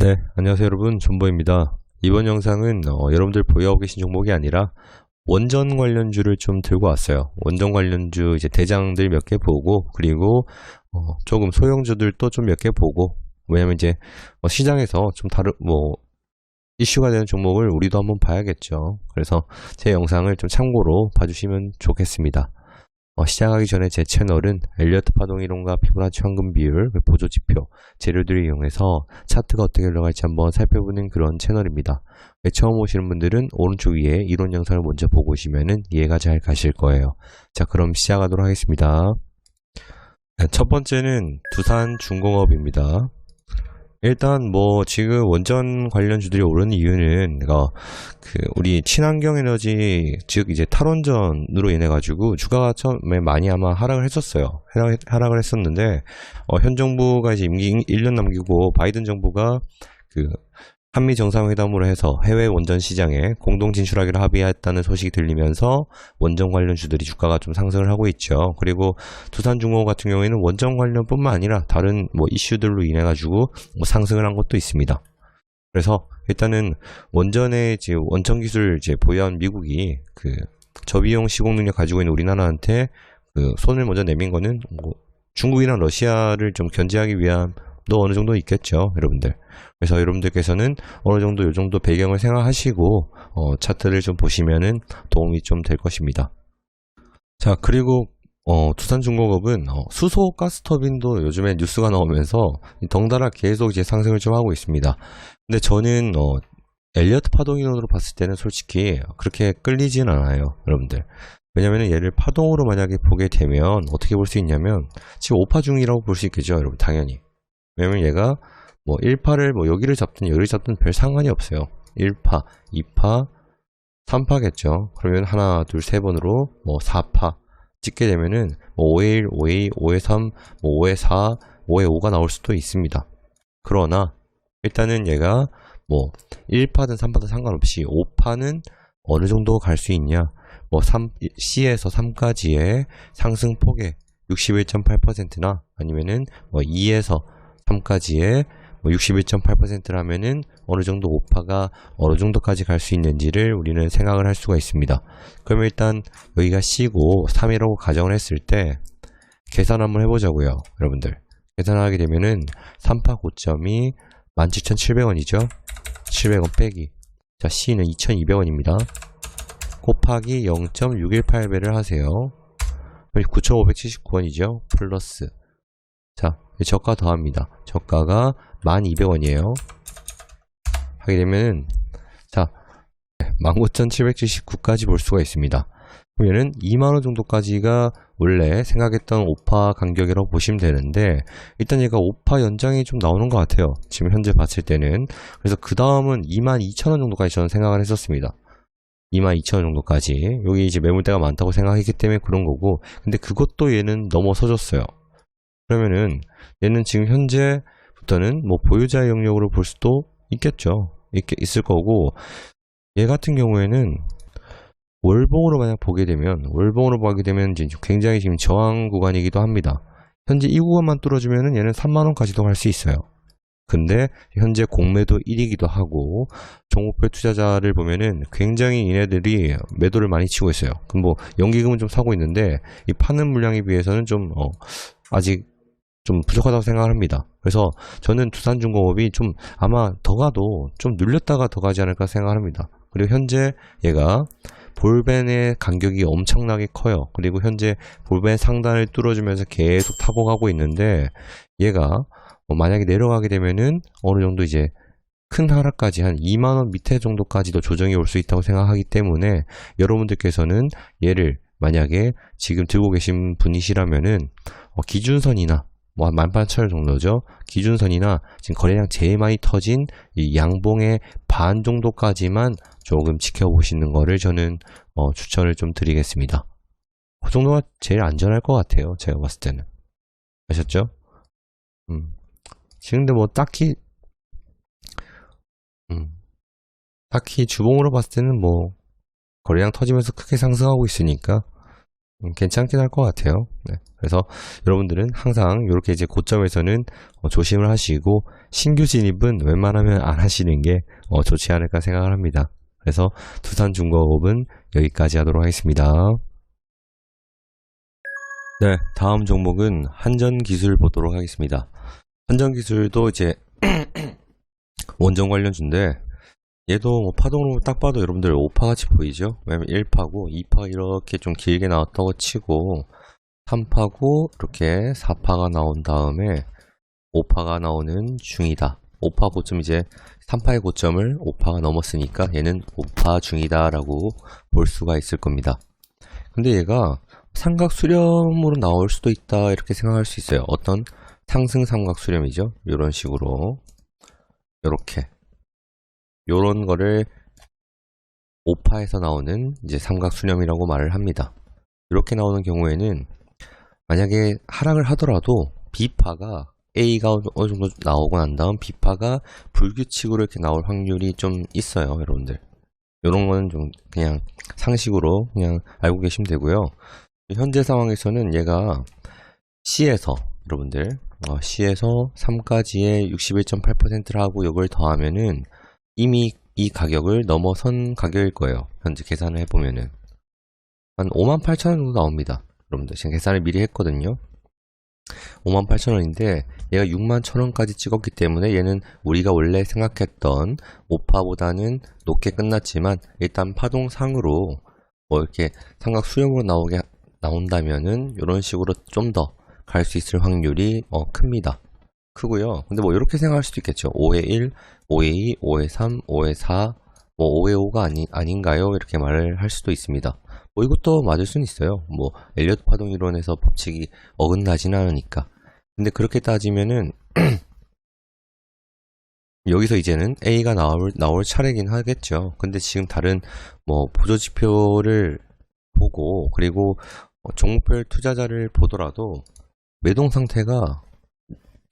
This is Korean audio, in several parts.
네, 안녕하세요 여러분, 존버입니다. 이번 영상은 여러분들 보유하고 계신 종목이 아니라 원전 관련주를 좀 들고 왔어요. 원전 관련주 이제 대장들 몇 개 보고, 그리고 조금 소형주들도 좀 몇 개 보고, 왜냐면 이제 시장에서 좀 다른 이슈가 되는 종목을 우리도 한번 봐야겠죠. 그래서 제 영상을 좀 참고로 봐주시면 좋겠습니다. 시작하기 전에 제 채널은 엘리어트 파동이론과 피보나치 황금 비율, 보조지표, 재료들을 이용해서 차트가 어떻게 흘러갈지 한번 살펴보는 그런 채널입니다. 처음 오시는 분들은 오른쪽 위에 이론 영상을 먼저 보고 오시면 이해가 잘 가실 거예요. 자, 그럼 시작하도록 하겠습니다. 첫 번째는 두산중공업입니다. 일단 지금 원전 관련주들이 오르는 이유는 우리 친환경 에너지, 즉 이제 탈원전으로 인해 가지고 주가가 처음에 많이 아마 하락을 했었어요. 하락을 했었는데 현 정부가 이제 임기 1년 남기고 바이든 정부가 한미 정상회담으로 해서 해외 원전 시장에 공동 진출하기로 합의했다는 소식이 들리면서 원전 관련주들이 주가가 좀 상승을 하고 있죠. 그리고 두산중공업 같은 경우에는 원전 관련뿐만 아니라 다른 이슈들로 인해 가지고 상승을 한 것도 있습니다. 그래서 일단은 원전의 이제 원천 기술 이제 보유한 미국이 저비용 시공 능력 가지고 있는 우리나라한테 손을 먼저 내민 거는 중국이랑 러시아를 좀 견제하기 위함도 어느 정도 있겠죠, 여러분들. 그래서 여러분들께서는 어느 정도 요 정도 배경을 생각하시고 차트를 좀 보시면은 도움이 좀 될 것입니다. 자, 그리고 두산중공업은 수소 가스터빈도 요즘에 뉴스가 나오면서 덩달아 계속 이제 상승을 좀 하고 있습니다. 근데 저는 엘리어트 파동이론으로 봤을 때는 솔직히 그렇게 끌리진 않아요, 여러분들. 왜냐면은 얘를 파동으로 만약에 보게 되면 어떻게 볼 수 있냐면 지금 5파 중이라고 볼 수 있겠죠, 여러분. 당연히. 왜냐면 얘가 1파를 여기를 잡든 여기를 잡든 별 상관이 없어요. 1파, 2파, 3파겠죠. 그러면 하나, 둘, 세 번으로 4파 찍게 되면은 5에 1, 5에 2, 5에 3, 5에 4, 5에 5가 나올 수도 있습니다. 그러나 일단은 얘가 1파든 3파든 상관없이 5파는 어느 정도 갈 수 있냐, C에서 3까지의 상승폭의 61.8%나 아니면은 2에서 3까지의 61.8%라면은 어느 정도 5파가 어느 정도까지 갈 수 있는지를 우리는 생각을 할 수가 있습니다. 그러면 일단 여기가 C고 3이라고 가정을 했을 때 계산 한번 해보자고요, 여러분들. 계산하게 되면은 3파 고점이 17,700원이죠. 700원 빼기, 자, C는 2,200원입니다. 곱하기 0.618배를 하세요. 9,579원이죠. 플러스, 자, 저가 더합니다. 저가가 12,200원이에요. 하게 되면, 자, 19,779까지 볼 수가 있습니다. 그러면은 2만원 정도까지가 원래 생각했던 5파 간격이라고 보시면 되는데, 일단 얘가 5파 연장이 좀 나오는 것 같아요, 지금 현재 봤을 때는. 그래서 그 다음은 22,000원 정도까지 저는 생각을 했었습니다. 22,000원 정도까지. 여기 이제 매물대가 많다고 생각했기 때문에 그런 거고, 근데 그것도 얘는 넘어서줬어요. 그러면은 얘는 지금 현재부터는 보유자의 영역으로 볼 수도 있겠죠. 있을 거고, 얘 같은 경우에는 월봉으로 만약 보게 되면 이제 굉장히 지금 저항 구간이기도 합니다. 현재 이 구간만 뚫어주면은 얘는 3만원까지도 갈 수 있어요. 근데 현재 공매도 1이기도 하고, 종목별 투자자를 보면은 굉장히 얘네들이 매도를 많이 치고 있어요. 그럼 연기금은 좀 사고 있는데 이 파는 물량에 비해서는 좀 아직 좀 부족하다고 생각을 합니다. 그래서 저는 두산중공업이 좀 아마 더 가도 좀 눌렸다가 더 가지 않을까 생각을 합니다. 그리고 현재 얘가 볼벤의 간격이 엄청나게 커요. 그리고 현재 볼벤 상단을 뚫어주면서 계속 타고 가고 있는데, 얘가 만약에 내려가게 되면은 어느 정도 이제 큰 하락까지 한 2만원 밑에 정도까지도 조정이 올 수 있다고 생각하기 때문에, 여러분들께서는 얘를 만약에 지금 들고 계신 분이시라면은 기준선이나 18,000원 정도죠. 기준선이나 지금 거래량 제일 많이 터진 이 양봉의 반 정도까지만 조금 지켜보시는 거를 저는 추천을 좀 드리겠습니다. 그 정도가 제일 안전할 것 같아요, 제가 봤을 때는. 아셨죠? 지금 근데 딱히 주봉으로 봤을 때는 거래량 터지면서 크게 상승하고 있으니까 괜찮긴 할 것 같아요. 네. 그래서 여러분들은 항상 이렇게 이제 고점에서는 조심을 하시고 신규 진입은 웬만하면 안 하시는 게 좋지 않을까 생각을 합니다. 그래서 두산중공업은 여기까지 하도록 하겠습니다. 네, 다음 종목은 한전기술 보도록 하겠습니다. 한전기술도 이제 원전 관련주인데 얘도 뭐 파동으로 딱 봐도 여러분들 5파 같이 보이죠? 왜냐면 1파고 2파 이렇게 좀 길게 나왔다고 치고 3파고 이렇게 4파가 나온 다음에 5파가 나오는 중이다. 5파 고점 이제 3파의 고점을 5파가 넘었으니까 얘는 5파 중이다 라고 볼 수가 있을 겁니다. 근데 얘가 삼각 수렴으로 나올 수도 있다 이렇게 생각할 수 있어요. 어떤 상승 삼각 수렴이죠. 이런 식으로 이렇게 요런 거를 5파에서 나오는 이제 삼각 수렴이라고 말을 합니다. 이렇게 나오는 경우에는 만약에 하락을 하더라도 B파가 A가 어느 정도 나오고 난 다음 B파가 불규칙으로 이렇게 나올 확률이 좀 있어요, 여러분들. 이런 거는 좀 그냥 상식으로 그냥 알고 계시면 되고요. 현재 상황에서는 얘가 C에서 여러분들 C에서 3까지의 61.8%를 하고 이걸 더하면은 이미 이 가격을 넘어선 가격일 거예요. 현재 계산을 해보면은 한 58,000원 정도 나옵니다. 여러분들 지금 계산을 미리 했거든요. 58,000원인데 얘가 61,000원까지 찍었기 때문에 얘는 우리가 원래 생각했던 5파보다는 높게 끝났지만 일단 파동상으로 뭐 이렇게 삼각 수렴으로 나온다면은 이런 식으로 좀 더 갈 수 있을 확률이 큽니다. 크고요. 근데 뭐 이렇게 생각할 수도 있겠죠. 5의 1, 5의 2, 5의 3, 5의 4, 뭐 5의 5가 아닌가요? 이렇게 말을 할 수도 있습니다. 뭐 이것도 맞을 수는 있어요. 뭐 엘리어트 파동 이론에서 법칙이 어긋나진 않으니까. 근데 그렇게 따지면은 여기서 이제는 A가 나올 차례긴 하겠죠. 근데 지금 다른 뭐 보조 지표를 보고 그리고 종목별 투자자를 보더라도 매동 상태가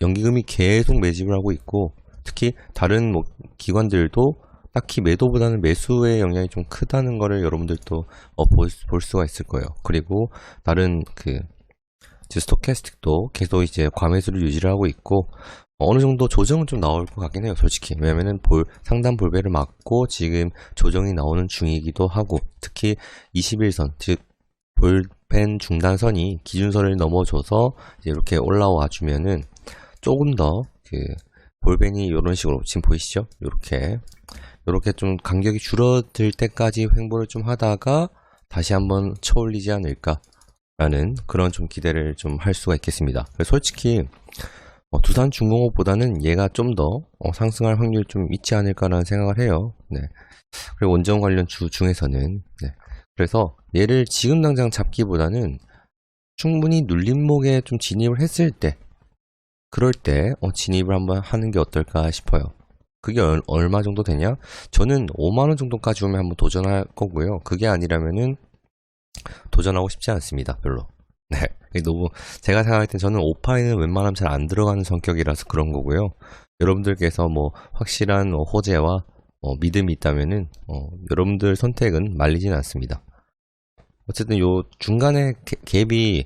연기금이 계속 매집을 하고 있고 특히 다른 뭐 기관들도 딱히 매도보다는 매수의 영향이 좀 크다는 거를 여러분들도 볼 수가 있을 거예요. 그리고 다른 스토캐스틱도 계속 이제 과매수를 유지를 하고 있고 어느 정도 조정은 좀 나올 것 같긴 해요, 솔직히. 왜냐면은 상단 볼배를 맞고 지금 조정이 나오는 중이기도 하고 특히 21선 즉 볼펜 중단선이 기준선을 넘어줘서 이제 이렇게 올라와 주면은 조금 더 볼펜이 이런 식으로 지금 보이시죠? 이렇게 좀 간격이 줄어들 때까지 횡보를 좀 하다가 다시 한번 쳐올리지 않을까라는 그런 좀 기대를 좀 할 수가 있겠습니다. 솔직히 두산중공업보다는 얘가 좀 더 상승할 확률이 좀 있지 않을까라는 생각을 해요. 네. 그리고 원전 관련 주 중에서는 네. 그래서 얘를 지금 당장 잡기보다는 충분히 눌림목에 좀 진입을 했을 때 그럴 때 진입을 한번 하는 게 어떨까 싶어요. 그게 얼마 정도 되냐? 저는 5만원 정도까지 오면 한번 도전할 거고요. 그게 아니라면은 도전하고 싶지 않습니다. 별로. 네. 너무 제가 생각할 땐 저는 5파에는 웬만하면 잘 안 들어가는 성격이라서 그런 거고요. 여러분들께서 뭐 확실한 호재와 믿음이 있다면은 여러분들 선택은 말리진 않습니다. 어쨌든 요 중간에 갭이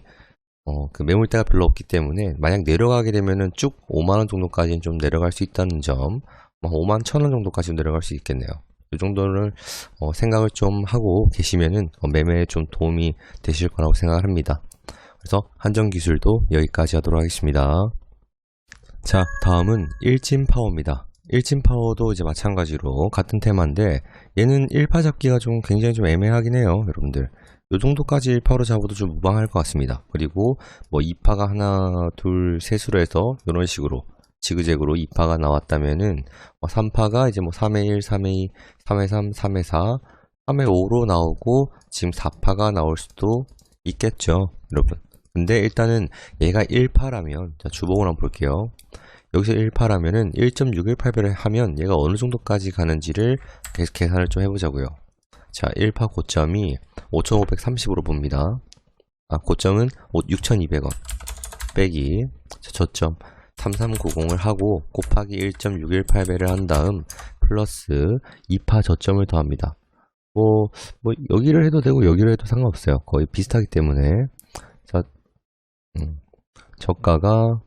그 매물대가 별로 없기 때문에 만약 내려가게 되면은 쭉 5만원 정도까지는 좀 내려갈 수 있다는 점 51,000원 정도까지 내려갈 수 있겠네요. 이 정도를 생각을 좀 하고 계시면은 매매에 좀 도움이 되실 거라고 생각을 합니다. 그래서 한전기술도 여기까지 하도록 하겠습니다. 자, 다음은 일진파워입니다. 일진파워도 이제 마찬가지로 같은 테마인데 얘는 1파 잡기가 좀 굉장히 좀 애매하긴 해요, 여러분들. 요 정도까지 1파로 잡아도 좀 무방할 것 같습니다. 그리고 뭐 2파가 하나, 둘, 셋으로 해서 이런 식으로 지그재그로 2파가 나왔다면은 3파가 이제 뭐 3회 1, 3회 2, 3회 3, 3회 4, 3회 5로 나오고 지금 4파가 나올 수도 있겠죠, 여러분. 근데 일단은 얘가 1파라면 자, 주봉을 한번 볼게요. 여기서 1파라면은 1.618배를 하면 얘가 어느 정도까지 가는지를 계산을 좀 해보자고요. 자, 1파 고점이 5,530으로 봅니다. 고점은 6,200원 빼기 저점 3390을 하고 곱하기 1.618배를 한 다음 플러스 2파 저점을 더합니다. 여기를 해도 되고 여기를 해도 상관없어요. 거의 비슷하기 때문에. 자, 저가가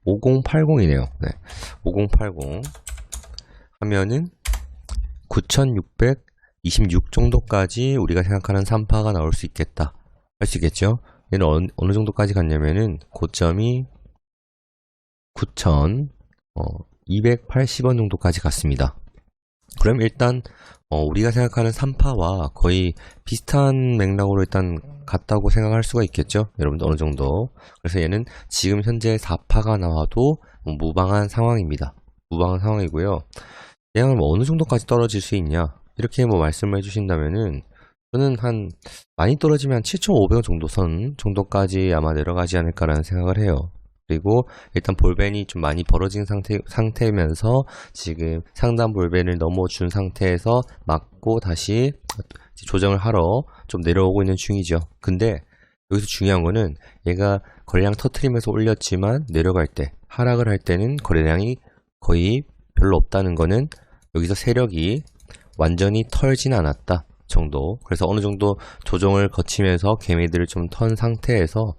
5080이네요. 네. 5080 하면은 9626 정도까지 우리가 생각하는 3파가 나올 수 있겠다. 할 수 있겠죠? 얘는 어느 정도까지 갔냐면은 고점이 9,280원 정도까지 갔습니다. 그럼 일단 우리가 생각하는 3파와 거의 비슷한 맥락으로 일단 같다고 생각할 수가 있겠죠? 여러분들 어느 정도. 그래서 얘는 지금 현재 4파가 나와도 무방한 상황입니다. 무방한 상황이고요. 얘는 어느 정도까지 떨어질 수 있냐? 이렇게 말씀을 해주신다면은 저는 많이 떨어지면 7,500원 정도 선 정도까지 아마 내려가지 않을까라는 생각을 해요. 그리고 일단 볼벤이 좀 많이 벌어진 상태면서 지금 상단 볼벤을 넘어준 상태에서 막고 다시 조정을 하러 좀 내려오고 있는 중이죠. 근데 여기서 중요한 거는 얘가 거래량 터트리면서 올렸지만 내려갈 때, 하락을 할 때는 거래량이 거의 별로 없다는 거는 여기서 세력이 완전히 털진 않았다 정도. 그래서 어느 정도 조정을 거치면서 개미들을 좀 턴 상태에서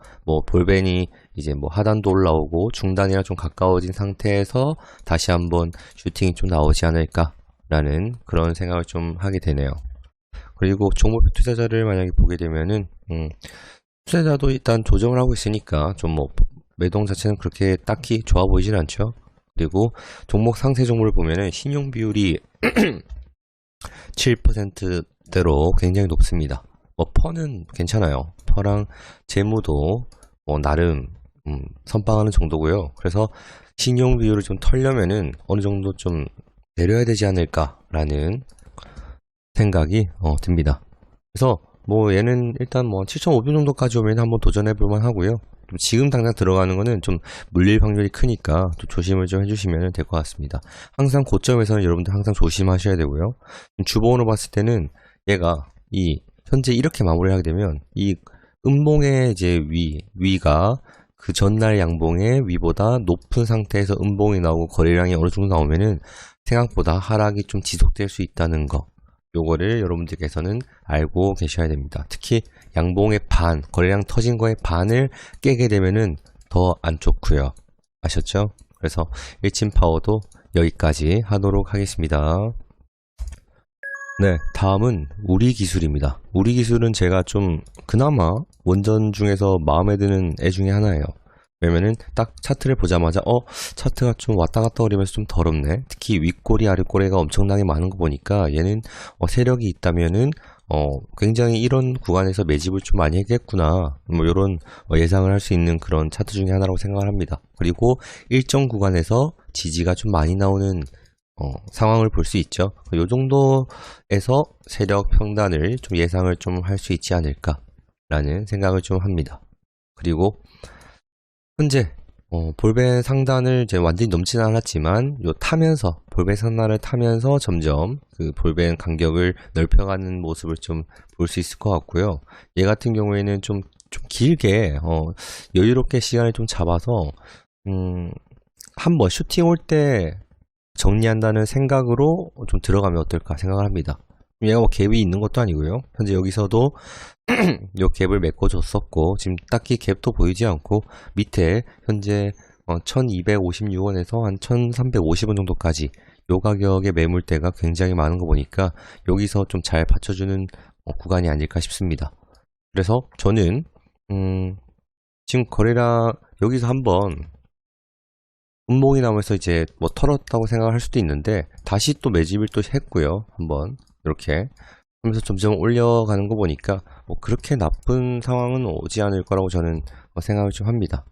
볼벤이 이제 하단도 올라오고 중단이랑 좀 가까워진 상태에서 다시 한번 슈팅이 좀 나오지 않을까라는 그런 생각을 좀 하게 되네요. 그리고 종목표 투자자를 만약에 보게 되면은 투자자도 일단 조정을 하고 있으니까 좀 매동 자체는 그렇게 딱히 좋아 보이진 않죠. 그리고 종목 상세 종목을 보면은 신용 비율이 7%대로 굉장히 높습니다. 퍼는 괜찮아요. 퍼랑 재무도 나름 선방하는 정도고요. 그래서 신용 비율을 좀 털려면은 어느 정도 좀 내려야 되지 않을까라는 생각이 듭니다. 그래서 얘는 일단 7,500 정도까지 오면 한번 도전해 볼만 하고요. 지금 당장 들어가는 거는 좀 물릴 확률이 크니까 또 조심을 좀 해주시면 될 것 같습니다. 항상 고점에서는 여러분들 항상 조심하셔야 되고요. 주봉으로 봤을 때는 얘가 현재 이렇게 마무리하게 되면 이 음봉의 이제 위가 그 전날 양봉의 위보다 높은 상태에서 음봉이 나오고 거래량이 어느 정도 나오면은 생각보다 하락이 좀 지속될 수 있다는 거. 요거를 여러분들께서는 알고 계셔야 됩니다. 특히 양봉의 반, 거래량 터진 거의 반을 깨게 되면은 더 안 좋고요. 아셨죠? 그래서 일침 파워도 여기까지 하도록 하겠습니다. 네, 다음은 우리 기술입니다. 우리 기술은 제가 좀 그나마 원전 중에서 마음에 드는 애 중에 하나예요. 왜냐면은 딱 차트를 보자마자 차트가 좀 왔다 갔다 거리면서 좀 더럽네. 특히 윗꼬리 아랫꼬리가 엄청나게 많은 거 보니까 얘는 세력이 있다면은 굉장히 이런 구간에서 매집을 좀 많이 했겠구나, 이런 예상을 할 수 있는 그런 차트 중에 하나라고 생각을 합니다. 그리고 일정 구간에서 지지가 좀 많이 나오는 상황을 볼 수 있죠. 이 정도에서 세력 평단을 좀 예상을 좀 할 수 있지 않을까라는 생각을 좀 합니다. 그리고 현재 볼벤 상단을 이제 완전히 넘지는 않았지만 볼벤 상단을 타면서 점점 그 볼벤 간격을 넓혀가는 모습을 좀 볼 수 있을 것 같고요. 얘 같은 경우에는 좀 길게 여유롭게 시간을 좀 잡아서 한번 슈팅 올 때 정리한다는 생각으로 좀 들어가면 어떨까 생각을 합니다. 얘가 갭이 있는 것도 아니고요. 현재 여기서도 요 갭을 메꿔줬었고 지금 딱히 갭도 보이지 않고 밑에 현재 1256원에서 한 1350원 정도까지 요 가격의 매물대가 굉장히 많은 거 보니까 여기서 좀 잘 받쳐주는 구간이 아닐까 싶습니다. 그래서 저는 지금 거래량 여기서 한번 음봉이 나오면서 이제 털었다고 생각을 할 수도 있는데 다시 또 매집을 또 했고요. 한번 이렇게 하면서 점점 올려가는 거 보니까 그렇게 나쁜 상황은 오지 않을 거라고 저는 생각을 좀 합니다.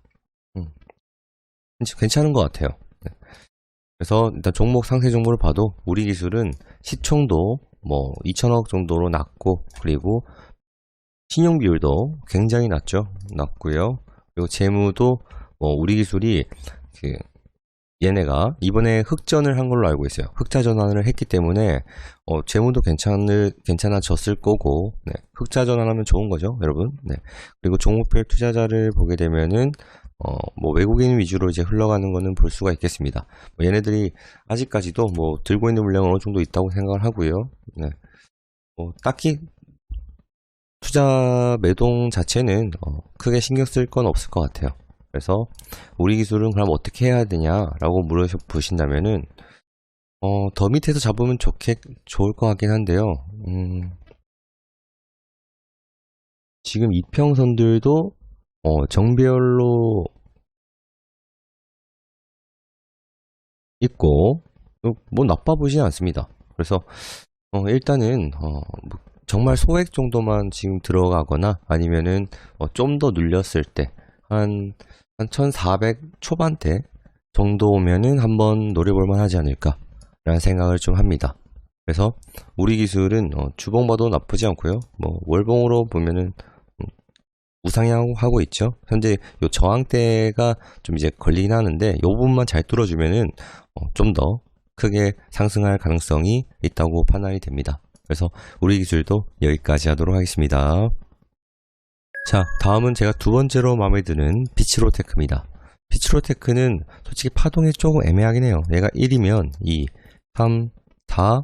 괜찮은 것 같아요. 네. 그래서 일단 종목 상세 정보를 봐도 우리 기술은 시총도 2천억 정도로 낮고, 그리고 신용 비율도 굉장히 낮고요. 그리고 재무도 우리 기술이 얘네가 이번에 흑전을 한 걸로 알고 있어요. 흑자 전환을 했기 때문에 재무도 괜찮아졌을 거고, 네. 흑자 전환하면 좋은 거죠, 여러분. 네. 그리고 종목별 투자자를 보게 되면은 뭐 외국인 위주로 이제 흘러가는 거는 볼 수가 있겠습니다. 뭐 얘네들이 아직까지도 뭐 들고 있는 물량은 어느 정도 있다고 생각을 하고요. 네. 뭐 딱히 투자 매동 자체는 크게 신경 쓸 건 없을 것 같아요. 그래서 우리 기술은 그럼 어떻게 해야 되냐라고 물어보신다면은 더 밑에서 잡으면 좋을 것 같긴 한데요. 지금 이평선들도 정배열로 있고 뭐 나빠 보이진 않습니다. 그래서 일단은 정말 소액 정도만 지금 들어가거나 아니면은 좀 더 눌렸을 때 한 1400 초반대 정도 오면은 한번 노려볼만 하지 않을까 라는 생각을 좀 합니다. 그래서 우리 기술은 주봉 봐도 나쁘지 않고요. 뭐 월봉으로 보면은 우상향하고 있죠. 현재 요 저항대가 좀 이제 걸리긴 하는데 요 부분만 잘 뚫어주면은 좀 더 크게 상승할 가능성이 있다고 판단이 됩니다. 그래서 우리 기술도 여기까지 하도록 하겠습니다. 자, 다음은 제가 두 번째로 마음에 드는 피치로테크입니다. 피치로테크는 솔직히 파동이 조금 애매하긴 해요. 얘가 1이면 2, 3, 4,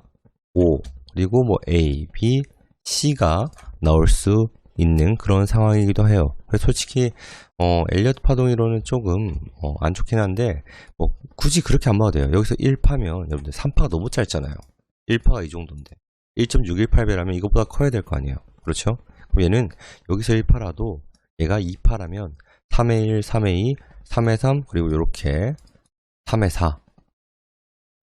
5 그리고 뭐 A, B, C가 나올 수 있는 그런 상황이기도 해요. 그래서 솔직히 엘리어트 파동이로는 조금 안 좋긴 한데 뭐 굳이 그렇게 안 봐도 돼요. 여기서 1파면 여러분들 3파가 너무 짧잖아요. 1파가 이 정도인데 1.618배라면 이것보다 커야 될 거 아니에요. 그렇죠? 그럼 얘는 여기서 1파라도 얘가 2파라면 3의 1, 3의 2, 3의 3 그리고 이렇게 3의 4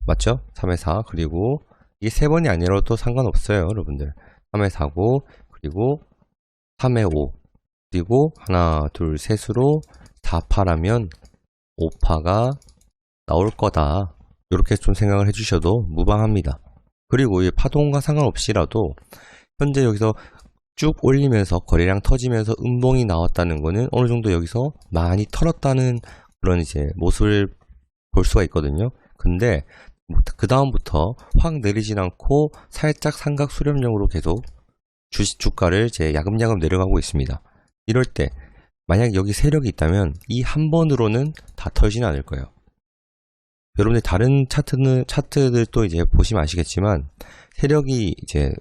맞죠? 3의 4 그리고 이게 3번이 아니라도 상관없어요. 여러분들 3의 4고 그리고 3의 5 그리고 하나 둘 셋으로 4파라면 5파가 나올 거다. 이렇게 좀 생각을 해주셔도 무방합니다. 그리고 이 파동과 상관없이라도 현재 여기서 쭉 올리면서 거래량 터지면서 음봉이 나왔다는 거는 어느 정도 여기서 많이 털었다는 그런 이제 모습을 볼 수가 있거든요. 근데 그 다음부터 확 내리진 않고 살짝 삼각 수렴형으로 계속 주가를 이제 야금야금 내려가고 있습니다. 이럴 때 만약 여기 세력이 있다면 이 한 번으로는 다 털지는 않을 거예요. 여러분들 다른 차트들도 이제 보시면 아시겠지만 세력이 이제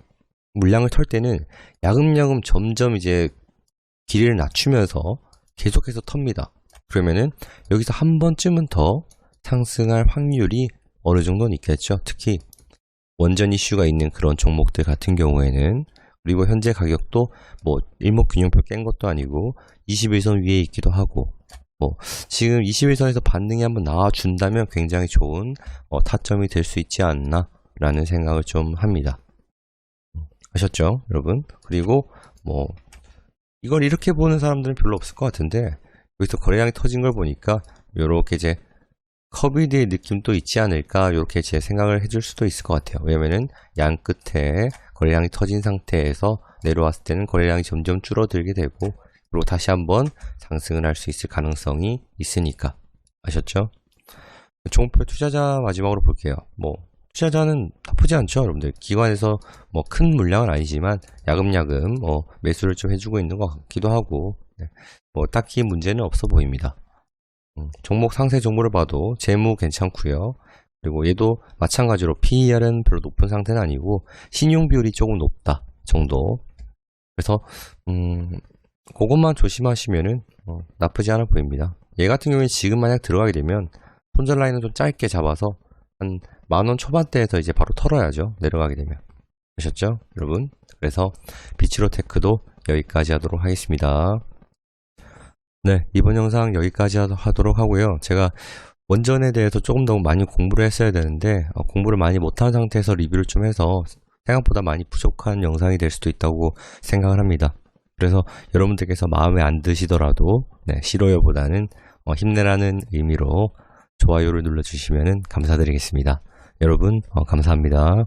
물량을 털 때는 야금야금 점점 이제 길이를 낮추면서 계속해서 텁니다. 그러면은 여기서 한 번쯤은 더 상승할 확률이 어느 정도는 있겠죠. 특히 원전 이슈가 있는 그런 종목들 같은 경우에는 그리고 현재 가격도 뭐 일목균형표 깬 것도 아니고 21선 위에 있기도 하고 뭐 지금 21선에서 반등이 한번 나와준다면 굉장히 좋은 타점이 될 수 있지 않나 라는 생각을 좀 합니다. 아셨죠 여러분? 그리고 뭐 이걸 이렇게 보는 사람들은 별로 없을 것 같은데 여기서 거래량이 터진 걸 보니까 요렇게 이제 커비드의 느낌도 있지 않을까 이렇게 제 생각을 해줄 수도 있을 것 같아요. 왜냐면은 양 끝에 거래량이 터진 상태에서 내려왔을 때는 거래량이 점점 줄어들게 되고 그리고 다시 한번 상승을 할 수 있을 가능성이 있으니까 아셨죠? 종목별 투자자 마지막으로 볼게요. 뭐 투자자는 나쁘지 않죠 여러분들. 기관에서 뭐 큰 물량은 아니지만 야금야금 매수를 좀 해주고 있는 것 같기도 하고 뭐 딱히 문제는 없어 보입니다. 종목 상세 정보를 봐도 재무 괜찮고요. 그리고 얘도 마찬가지로 PER은 별로 높은 상태는 아니고 신용 비율이 조금 높다 정도. 그래서 그것만 조심하시면은 나쁘지 않아 보입니다. 얘 같은 경우에 지금 만약 들어가게 되면 손절 라인은 좀 짧게 잡아서 한 10,000원 초반대에서 이제 바로 털어야죠. 내려가게 되면. 아셨죠 여러분? 그래서 피치로테크도 여기까지 하도록 하겠습니다. 네, 이번 영상 여기까지 하도록 하고요. 제가 원전에 대해서 조금 더 많이 공부를 했어야 되는데 공부를 많이 못한 상태에서 리뷰를 좀 해서 생각보다 많이 부족한 영상이 될 수도 있다고 생각을 합니다. 그래서 여러분들께서 마음에 안 드시더라도 싫어요보다는 힘내라는 의미로 좋아요를 눌러주시면 감사드리겠습니다. 여러분 감사합니다.